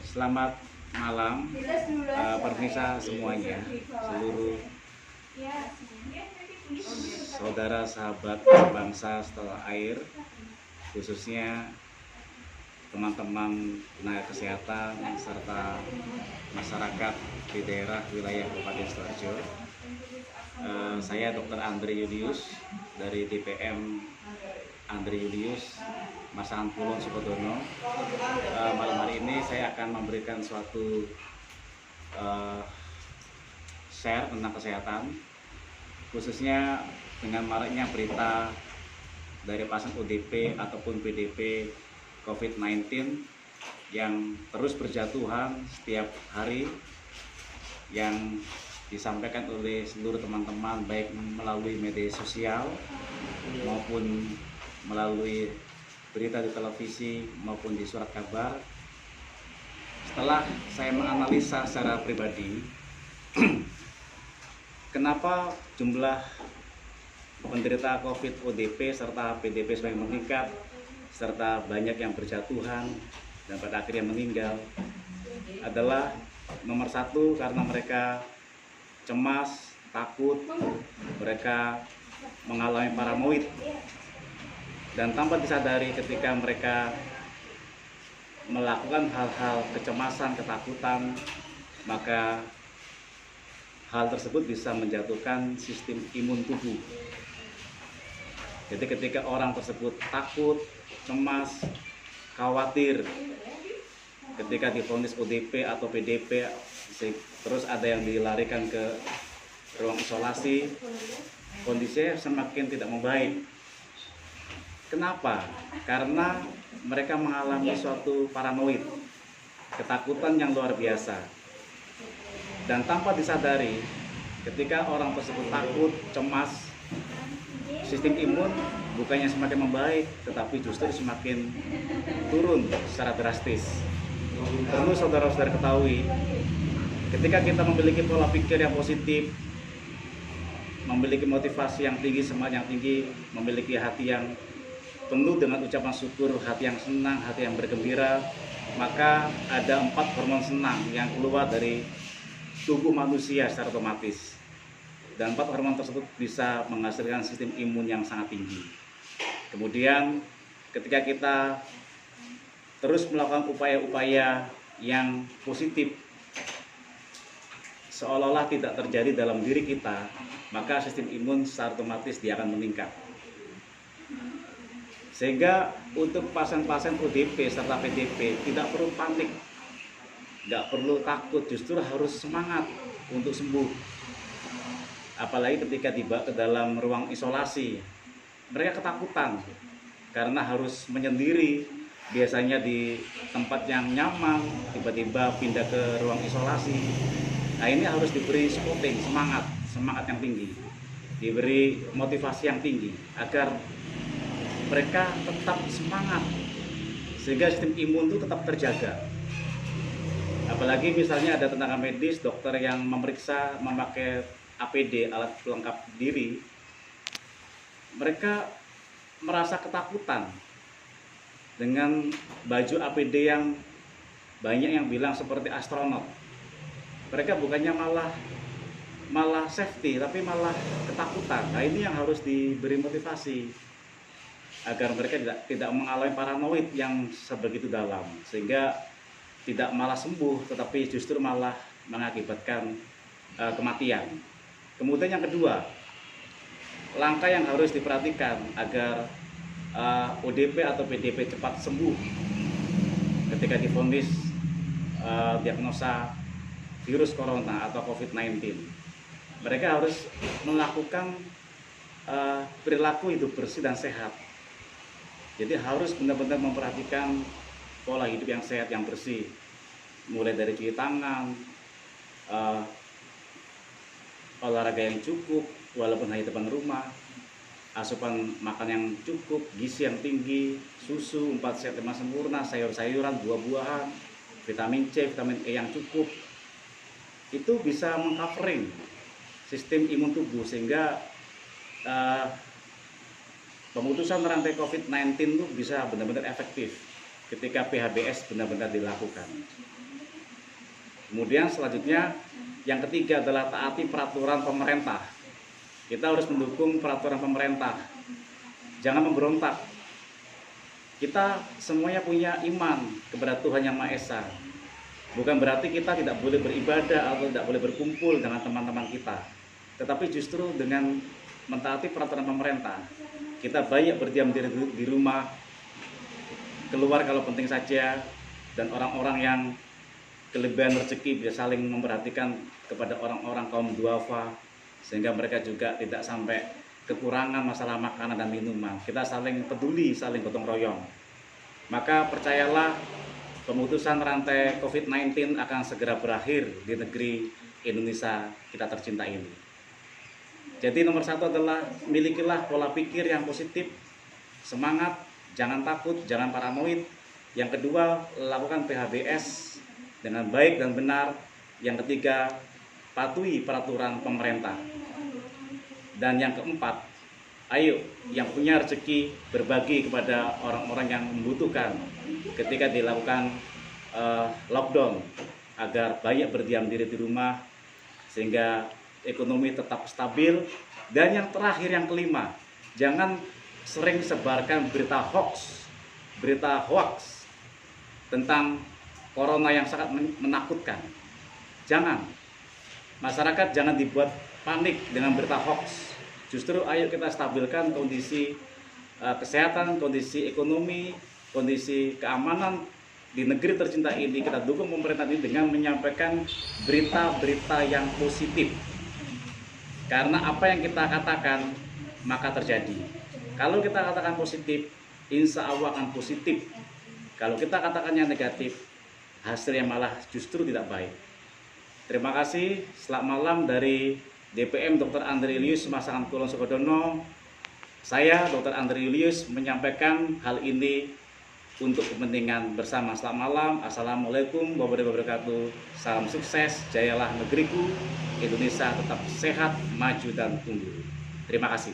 Selamat malam, pemirsa semuanya, seluruh saudara sahabat bangsa setelah air, khususnya teman-teman tenaga kesehatan serta masyarakat di daerah wilayah Kabupaten Sidoarjo. Saya Dr. Andre Yulius dari DPM Andre Yulius, Masangan Kulon Sukodono. Malam hari ini saya akan memberikan suatu share tentang kesehatan, khususnya dengan maraknya berita dari pasien ODP ataupun PDP COVID-19 yang terus berjatuhan setiap hari, yang disampaikan oleh seluruh teman-teman baik melalui media sosial maupun melalui berita di televisi maupun di surat kabar. Setelah saya menganalisa secara pribadi kenapa jumlah penderita COVID ODP serta PDP semakin meningkat, serta banyak yang berjatuhan dan pada akhirnya meninggal, adalah nomor satu karena mereka cemas, takut, mereka mengalami paranoid, dan tanpa disadari ketika mereka melakukan hal-hal kecemasan, ketakutan, maka hal tersebut bisa menjatuhkan sistem imun tubuh. Jadi ketika orang tersebut takut, cemas, khawatir, ketika divonis ODP atau PDP, terus ada yang dilarikan ke ruang isolasi, kondisinya semakin tidak membaik. Kenapa? Karena mereka mengalami suatu paranoid, ketakutan yang luar biasa. Dan tanpa disadari, ketika orang tersebut takut, cemas, sistem imun bukannya semakin membaik, tetapi justru semakin turun secara drastis. Perlu saudara-saudara ketahui, ketika kita memiliki pola pikir yang positif, memiliki motivasi yang tinggi, semangat yang tinggi, memiliki hati yang penuh dengan ucapan syukur, hati yang senang, hati yang bergembira, maka ada 4 hormon senang yang keluar dari tubuh manusia secara otomatis. Dan 4 hormon tersebut bisa menghasilkan sistem imun yang sangat tinggi. Kemudian ketika kita terus melakukan upaya-upaya yang positif, seolah-olah tidak terjadi dalam diri kita, maka sistem imun secara otomatis dia akan meningkat. Sehingga untuk pasien-pasien ODP serta PDP tidak perlu panik, nggak perlu takut, justru harus semangat untuk sembuh. Apalagi ketika tiba ke dalam ruang isolasi, mereka ketakutan karena harus menyendiri, biasanya di tempat yang nyaman, tiba-tiba pindah ke ruang isolasi. Nah, ini harus diberi supporting, semangat yang tinggi, diberi motivasi yang tinggi agar mereka tetap semangat, sehingga sistem imun itu tetap terjaga. Apalagi misalnya ada tenaga medis, dokter yang memeriksa memakai APD, alat pelengkap diri, mereka merasa ketakutan dengan baju APD yang banyak yang bilang seperti astronot. Mereka bukannya malah safety, tapi malah ketakutan. Nah, ini yang harus diberi motivasi agar mereka tidak mengalami paranoid yang sebegitu dalam, sehingga tidak malah sembuh, tetapi justru malah mengakibatkan kematian. Kemudian yang kedua, langkah yang harus diperhatikan agar ODP atau PDP cepat sembuh ketika divonis diagnosa virus corona atau COVID-19. Mereka harus melakukan perilaku hidup bersih dan sehat. Jadi harus benar-benar memperhatikan pola hidup yang sehat, yang bersih, mulai dari cuci tangan, olahraga yang cukup walaupun hanya depan rumah, asupan makan yang cukup, gizi yang tinggi, susu 4 sehat 5 sempurna, sayur-sayuran, buah-buahan, vitamin C, vitamin E yang cukup. Itu bisa meng-covering sistem imun tubuh, sehingga pemutusan rantai COVID-19 itu bisa benar-benar efektif ketika PHBS benar-benar dilakukan. Kemudian selanjutnya yang ketiga adalah taati peraturan pemerintah. Kita harus mendukung peraturan pemerintah. Jangan memberontak. Kita semuanya punya iman kepada Tuhan Yang Maha Esa. Bukan berarti kita tidak boleh beribadah atau tidak boleh berkumpul dengan teman-teman kita. Tetapi justru dengan mentaati peraturan pemerintah, kita banyak berdiam diri di rumah, keluar kalau penting saja, dan orang-orang yang kelebihan rezeki bisa saling memperhatikan kepada orang-orang kaum duafa, sehingga mereka juga tidak sampai kekurangan masalah makanan dan minuman. Kita saling peduli, saling gotong royong. Maka percayalah, pemutusan rantai COVID-19 akan segera berakhir di negeri Indonesia kita tercinta ini. Jadi nomor satu adalah milikilah pola pikir yang positif, semangat, jangan takut, jangan paranoid. Yang kedua, lakukan PHBS dengan baik dan benar. Yang ketiga, patuhi peraturan pemerintah. Dan yang keempat, ayo yang punya rezeki berbagi kepada orang-orang yang membutuhkan ketika dilakukan lockdown, agar banyak berdiam diri di rumah sehingga ekonomi tetap stabil. Dan yang terakhir, yang kelima, jangan sering sebarkan berita hoax tentang corona yang sangat menakutkan. Jangan, masyarakat jangan dibuat panik dengan berita hoax. Justru ayo kita stabilkan kondisi kesehatan, kondisi ekonomi, kondisi keamanan di negeri tercinta ini. Kita dukung pemerintah ini dengan menyampaikan berita-berita yang positif. Karena apa yang kita katakan maka terjadi. Kalau kita katakan positif, insya Allah akan positif. Kalau kita katakannya negatif, hasilnya malah justru tidak baik. Terima kasih. Selamat malam dari DPM Dr. Andre Julius Masangan Kulon Sukodono. Saya Dr. Andre Julius menyampaikan hal ini untuk kepentingan bersama. Selamat malam. Assalamualaikum warahmatullahi wabarakatuh. Salam sukses, jayalah negeriku. Indonesia tetap sehat, maju dan tumbuh. Terima kasih.